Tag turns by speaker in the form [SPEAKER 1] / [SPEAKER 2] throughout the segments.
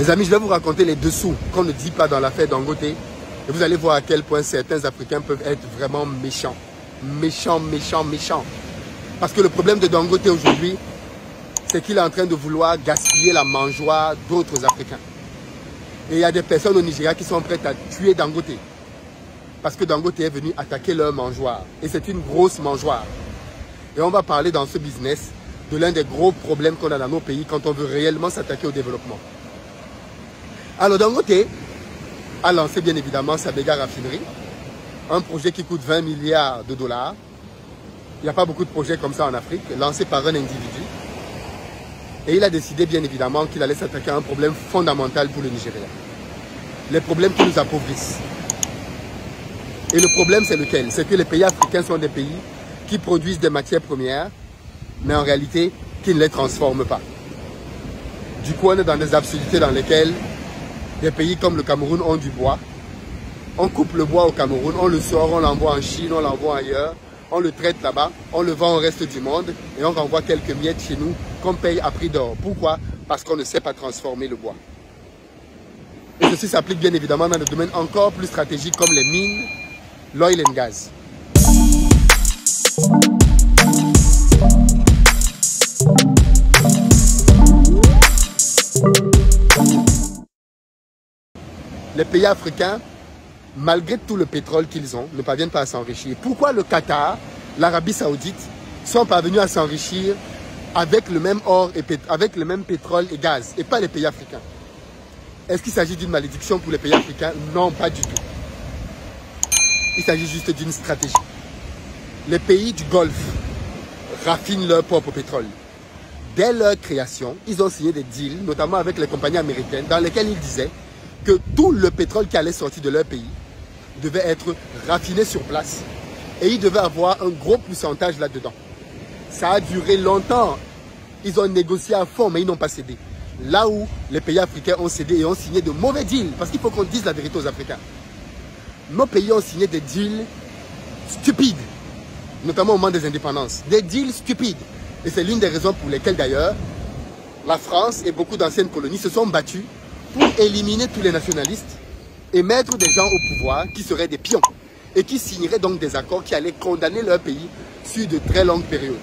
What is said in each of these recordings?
[SPEAKER 1] Les amis, je vais vous raconter les dessous qu'on ne dit pas dans l'affaire Dangote. Et vous allez voir à quel point certains Africains peuvent être vraiment méchants. Méchants, méchants, méchants. Parce que le problème de Dangote aujourd'hui, c'est qu'il est en train de vouloir gaspiller la mangeoire d'autres Africains. Et il y a des personnes au Nigeria qui sont prêtes à tuer Dangote. Parce que Dangote est venu attaquer leur mangeoire. Et c'est une grosse mangeoire. Et on va parler dans ce business de l'un des gros problèmes qu'on a dans nos pays quand on veut réellement s'attaquer au développement. Alors Dangote a lancé bien évidemment sa méga raffinerie. Un projet qui coûte 20 milliards de dollars. Il n'y a pas beaucoup de projets comme ça en Afrique, lancé par un individu. Et il a décidé bien évidemment qu'il allait s'attaquer à un problème fondamental pour le Nigeria. Les problèmes qui nous appauvrissent. Et le problème c'est lequel? C'est que les pays africains sont des pays qui produisent des matières premières, mais en réalité qui ne les transforment pas. Du coup on est dans des absurdités dans lesquelles des pays comme le Cameroun ont du bois. On coupe le bois au Cameroun, on le sort, on l'envoie en Chine, on l'envoie ailleurs. On le traite là-bas, on le vend au reste du monde et on renvoie quelques miettes chez nous qu'on paye à prix d'or. Pourquoi? Parce qu'on ne sait pas transformer le bois. Et ceci s'applique bien évidemment dans des domaines encore plus stratégiques comme les mines, l'oil and gas. Les pays africains, malgré tout le pétrole qu'ils ont, ne parviennent pas à s'enrichir. Pourquoi le Qatar, l'Arabie Saoudite sont parvenus à s'enrichir avec le même or et avec le même pétrole et gaz et pas les pays africains? Est-ce qu'il s'agit d'une malédiction pour les pays africains? Non, pas du tout. Il s'agit juste d'une stratégie. Les pays du Golfe raffinent leur propre pétrole. Dès leur création, ils ont signé des deals, notamment avec les compagnies américaines, dans lesquels ils disaient que tout le pétrole qui allait sortir de leur pays devait être raffiné sur place et ils devaient avoir un gros pourcentage là-dedans. Ça a duré longtemps. Ils ont négocié à fond, mais ils n'ont pas cédé. Là où les pays africains ont cédé et ont signé de mauvais deals, parce qu'il faut qu'on dise la vérité aux Africains. Nos pays ont signé des deals stupides, notamment au moment des indépendances. Des deals stupides. Et c'est l'une des raisons pour lesquelles d'ailleurs, la France et beaucoup d'anciennes colonies se sont battues pour éliminer tous les nationalistes et mettre des gens au pouvoir qui seraient des pions et qui signeraient donc des accords qui allaient condamner leur pays sur de très longues périodes.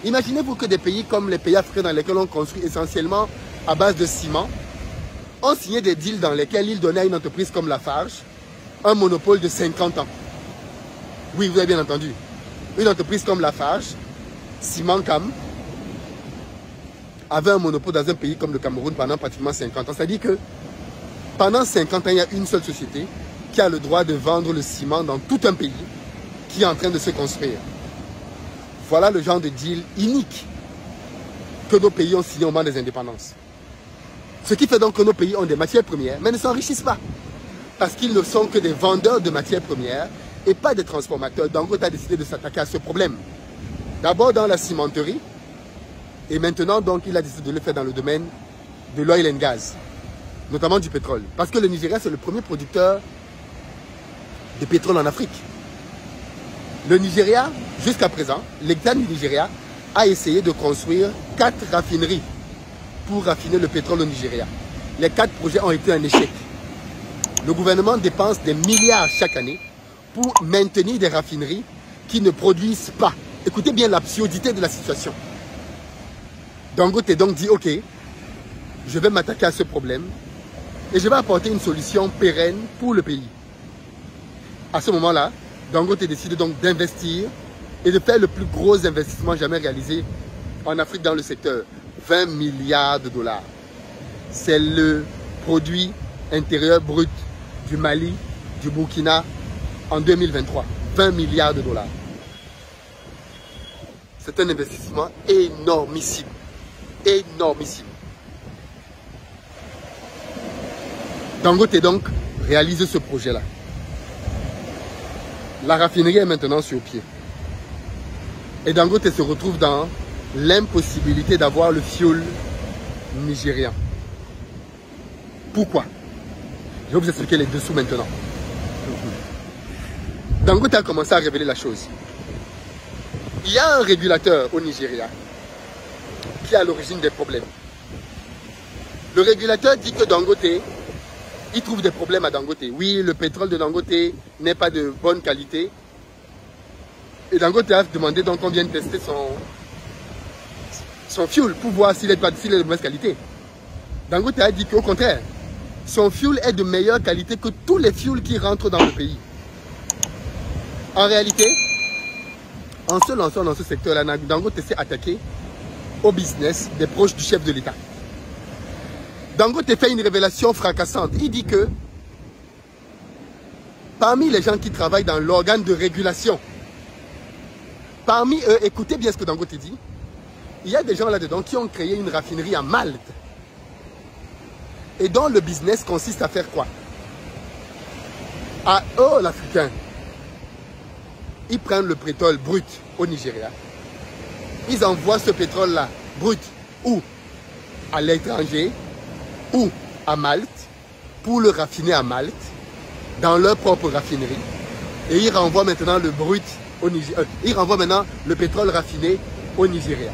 [SPEAKER 1] Imaginez-vous que des pays comme les pays africains dans lesquels on construit essentiellement à base de ciment ont signé des deals dans lesquels ils donnaient à une entreprise comme Lafarge un monopole de 50 ans. Oui, vous avez bien entendu. Une entreprise comme Lafarge, Ciment Cam, avait un monopole dans un pays comme le Cameroun pendant pratiquement 50 ans. C'est-à-dire que pendant 50 ans, il y a une seule société qui a le droit de vendre le ciment dans tout un pays qui est en train de se construire. Voilà le genre de deal unique que nos pays ont signé au moment des indépendances. Ce qui fait donc que nos pays ont des matières premières, mais ne s'enrichissent pas. Parce qu'ils ne sont que des vendeurs de matières premières et pas des transformateurs. Dangote a décidé de s'attaquer à ce problème. D'abord dans la cimenterie, et maintenant, donc, il a décidé de le faire dans le domaine de l'oil and gas, notamment du pétrole. Parce que le Nigeria, c'est le premier producteur de pétrole en Afrique. Le Nigeria, jusqu'à présent, l'État du Nigeria a essayé de construire 4 raffineries pour raffiner le pétrole au Nigeria. Les 4 projets ont été un échec. Le gouvernement dépense des milliards chaque année pour maintenir des raffineries qui ne produisent pas. Écoutez bien l'absurdité de la situation. Dangote donc dit, ok, je vais m'attaquer à ce problème et je vais apporter une solution pérenne pour le pays. À ce moment-là, Dangote décide donc d'investir et de faire le plus gros investissement jamais réalisé en Afrique dans le secteur. 20 milliards de dollars. C'est le produit intérieur brut du Mali, du Burkina en 2023. 20 milliards de dollars. C'est un investissement énormissime. Énormissime. Dangote donc réalise ce projet-là. La raffinerie est maintenant sur pied. Et Dangote se retrouve dans l'impossibilité d'avoir le fioul nigérian. Pourquoi? Je vais vous expliquer les dessous maintenant. Dangote a commencé à révéler la chose. Il y a un régulateur au Nigeria qui est à l'origine des problèmes. Le régulateur dit que Dangote, il trouve des problèmes à Dangote. Oui, le pétrole de Dangote n'est pas de bonne qualité. Et Dangote a demandé donc qu'on vienne tester son fuel pour voir s'il est de mauvaise qualité. Dangote a dit qu'au contraire, son fuel est de meilleure qualité que tous les fuels qui rentrent dans le pays. En réalité, en se lançant dans ce secteur-là, Dangote s'est attaqué au business des proches du chef de l'État. Dangote fait une révélation fracassante. Il dit que parmi les gens qui travaillent dans l'organe de régulation, parmi eux, écoutez bien ce que Dangote dit, il y a des gens là-dedans qui ont créé une raffinerie à Malte. Et dont le business consiste à faire quoi? À eux, l'Africain, ils prennent le pétrole brut au Nigeria. Ils envoient ce pétrole-là, brut, ou à l'étranger, ou à Malte, pour le raffiner à Malte, dans leur propre raffinerie. Et ils renvoient maintenant le brut au Nigeria. Ils renvoient maintenant le pétrole raffiné au Nigeria.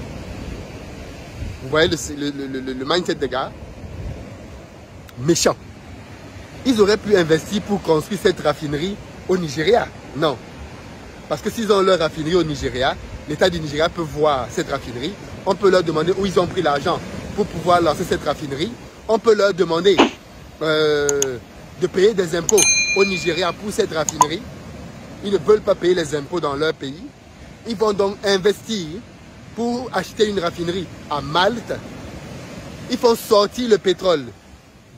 [SPEAKER 1] Vous voyez le mindset des gars? Méchant. Ils auraient pu investir pour construire cette raffinerie au Nigeria. Non. Parce que s'ils ont leur raffinerie au Nigeria, l'État du Nigeria peut voir cette raffinerie. On peut leur demander où ils ont pris l'argent pour pouvoir lancer cette raffinerie. On peut leur demander de payer des impôts au Nigeria pour cette raffinerie. Ils ne veulent pas payer les impôts dans leur pays. Ils vont donc investir pour acheter une raffinerie à Malte. Ils font sortir le pétrole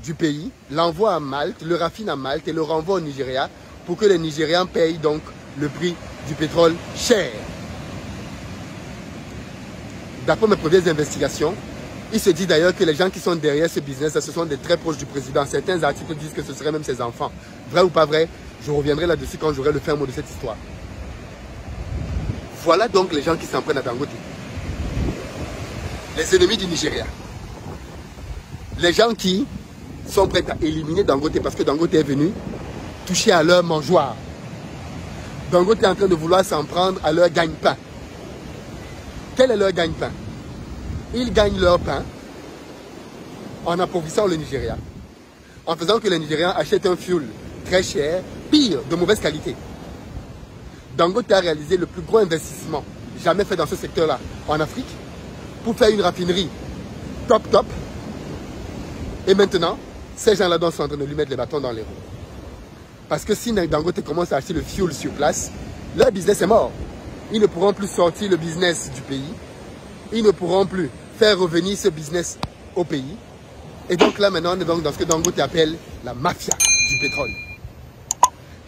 [SPEAKER 1] du pays, l'envoient à Malte, le raffinent à Malte et le renvoient au Nigeria pour que les Nigérians payent donc le prix du pétrole cher. D'après mes premières investigations, il se dit d'ailleurs que les gens qui sont derrière ce business, ce sont des très proches du président. Certains articles disent que ce seraient même ses enfants. Vrai ou pas vrai, je reviendrai là-dessus quand j'aurai le fin mot de cette histoire. Voilà donc les gens qui s'en prennent à Dangote. Les ennemis du Nigeria. Les gens qui sont prêts à éliminer Dangote parce que Dangote est venu toucher à leur mangeoire. Dangote est en train de vouloir s'en prendre à leur gagne-pain. Quel est leur gagne-pain? Ils gagnent leur pain en appauvrissant le Nigeria, en faisant que les Nigérians achètent un fuel très cher, pire, de mauvaise qualité. Dangote a réalisé le plus gros investissement jamais fait dans ce secteur-là en Afrique pour faire une raffinerie top. Et maintenant, ces gens-là sont en train de lui mettre les bâtons dans les roues. Parce que si Dangote commence à acheter le fuel sur place, leur business est mort. Ils ne pourront plus sortir le business du pays. Ils ne pourront plus faire revenir ce business au pays. Et donc là, maintenant, on est donc dans ce que Dangote appelle la mafia du pétrole.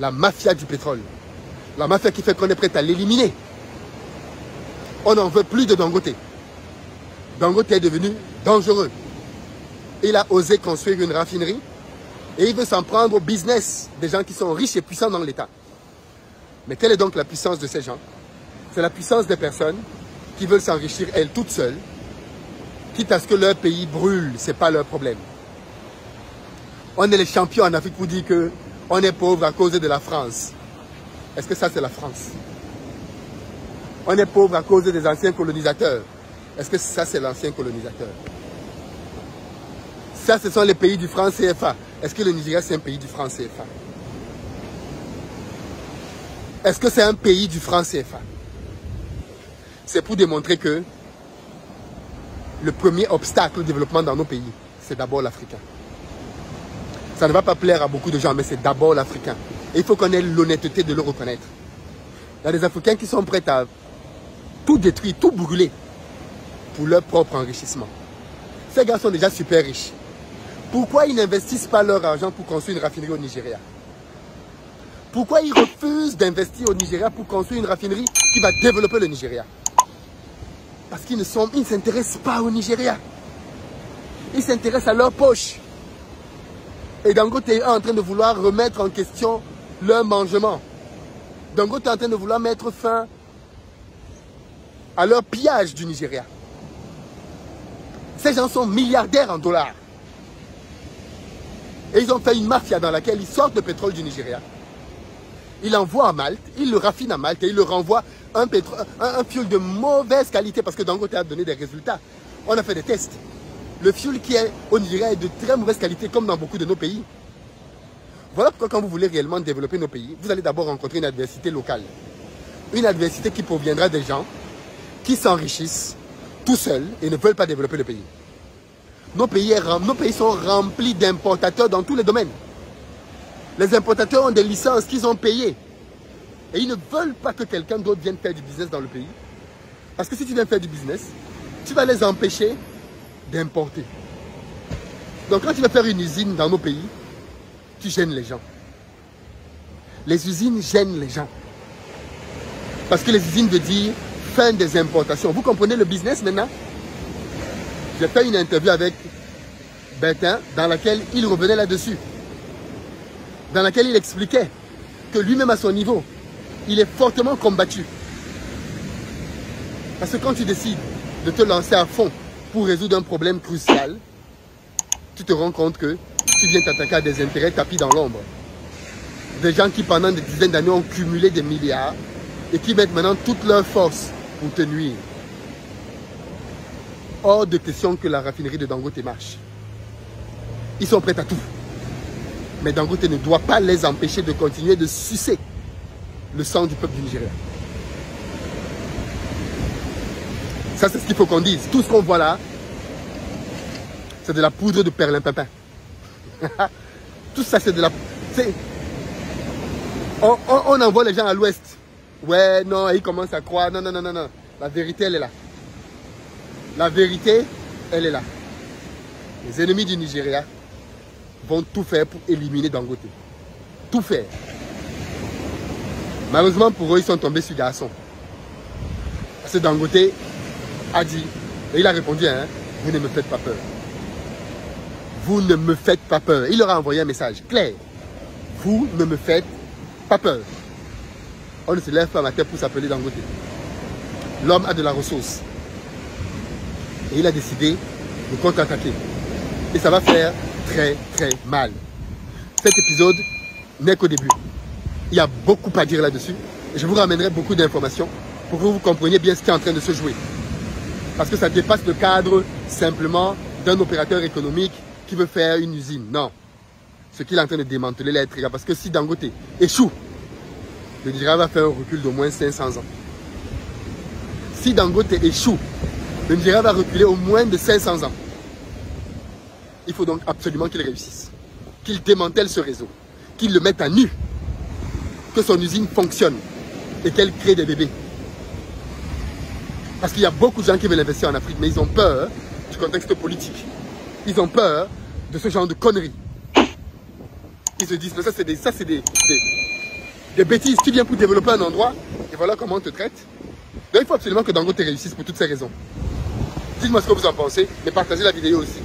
[SPEAKER 1] La mafia du pétrole. La mafia qui fait qu'on est prêt à l'éliminer. On n'en veut plus de Dangote. Dangote est devenu dangereux. Il a osé construire une raffinerie et il veut s'en prendre au business des gens qui sont riches et puissants dans l'État. Mais quelle est donc la puissance de ces gens? C'est la puissance des personnes qui veulent s'enrichir elles toutes seules, quitte à ce que leur pays brûle, ce n'est pas leur problème. On est les champions en Afrique pour dire qu'on est pauvre à cause de la France. Est-ce que ça c'est la France? On est pauvre à cause des anciens colonisateurs. Est-ce que ça c'est l'ancien colonisateur? Ça, ce sont les pays du franc CFA. Est-ce que le Nigeria, c'est un pays du franc CFA? Est-ce que c'est un pays du franc CFA? C'est pour démontrer que le premier obstacle au développement dans nos pays, c'est d'abord l'Africain. Ça ne va pas plaire à beaucoup de gens, mais c'est d'abord l'Africain. Et il faut qu'on ait l'honnêteté de le reconnaître. Il y a des Africains qui sont prêts à tout détruire, tout brûler pour leur propre enrichissement. Ces gars sont déjà super riches. Pourquoi ils n'investissent pas leur argent pour construire une raffinerie au Nigeria? Pourquoi ils refusent d'investir au Nigeria pour construire une raffinerie qui va développer le Nigeria? Parce qu'ils ne s'intéressent pas au Nigeria. Ils s'intéressent à leur poche. Et Dangote est en train de vouloir remettre en question leur mangement. Dangote est en train de vouloir mettre fin à leur pillage du Nigeria. Ces gens sont milliardaires en dollars. Et ils ont fait une mafia dans laquelle ils sortent le pétrole du Nigeria. Ils l'envoient à Malte, ils le raffinent à Malte et ils le renvoient un fuel de mauvaise qualité parce que Dangote a donné des résultats. On a fait des tests. Le fioul qui est au Nigeria est de très mauvaise qualité, comme dans beaucoup de nos pays. Voilà pourquoi quand vous voulez réellement développer nos pays, vous allez d'abord rencontrer une adversité locale. Une adversité qui proviendra des gens qui s'enrichissent tout seuls et ne veulent pas développer le pays. Nos pays sont remplis d'importateurs dans tous les domaines. Les importateurs ont des licences qu'ils ont payées. Et ils ne veulent pas que quelqu'un d'autre vienne faire du business dans le pays. Parce que si tu viens faire du business, tu vas les empêcher d'importer. Donc quand tu vas faire une usine dans nos pays, tu gênes les gens. Les usines gênent les gens. Parce que les usines veulent dire fin des importations. Vous comprenez le business maintenant? J'ai fait une interview avec Bertin dans laquelle il revenait là-dessus. Dans laquelle il expliquait que lui-même à son niveau, il est fortement combattu. Parce que quand tu décides de te lancer à fond pour résoudre un problème crucial, tu te rends compte que tu viens t'attaquer à des intérêts tapis dans l'ombre. Des gens qui pendant des dizaines d'années ont cumulé des milliards et qui mettent maintenant toute leur force pour te nuire. Hors de question que la raffinerie de Dangote marche. Ils sont prêts à tout. Mais Dangote ne doit pas les empêcher de continuer de sucer le sang du peuple du Nigeria. Ça, c'est ce qu'il faut qu'on dise. Tout ce qu'on voit là, c'est de la poudre de perlimpinpin. Tout ça, c'est de la... On envoie les gens à l'ouest. Ouais, non, ils commencent à croire. Non, non, non, non, non. La vérité, elle est là. La vérité, elle est là. Les ennemis du Nigeria vont tout faire pour éliminer Dangote. Tout faire. Malheureusement pour eux, ils sont tombés sur garçon. Parce que Dangote a dit, et il a répondu, hein, vous ne me faites pas peur. Vous ne me faites pas peur. Il leur a envoyé un message clair. Vous ne me faites pas peur. On ne se lève pas matin pour s'appeler Dangote. L'homme a de la ressource. Et il a décidé de contre-attaquer. Et ça va faire très très mal. Cet épisode n'est qu'au début. Il y a beaucoup à dire là-dessus. Et je vous ramènerai beaucoup d'informations pour que vous compreniez bien ce qui est en train de se jouer. Parce que ça dépasse le cadre simplement d'un opérateur économique qui veut faire une usine. Non. Ce qu'il est en train de démanteler là est très grave. Parce que si Dangote échoue, le Nigeria va faire un recul d'au moins 500 ans. Si Dangote échoue, le Nigeria va reculer au moins de 500 ans. Il faut donc absolument qu'il réussisse. Qu'il démantèle ce réseau. Qu'il le mette à nu. Que son usine fonctionne. Et qu'elle crée des bébés. Parce qu'il y a beaucoup de gens qui veulent investir en Afrique, mais ils ont peur du contexte politique. Ils ont peur de ce genre de conneries. Ils se disent, mais ça c'est des bêtises. Tu viens pour développer un endroit, et voilà comment on te traite. Donc il faut absolument que Dangote réussisse pour toutes ces raisons. Dites-moi ce que vous en pensez, mais partagez la vidéo aussi.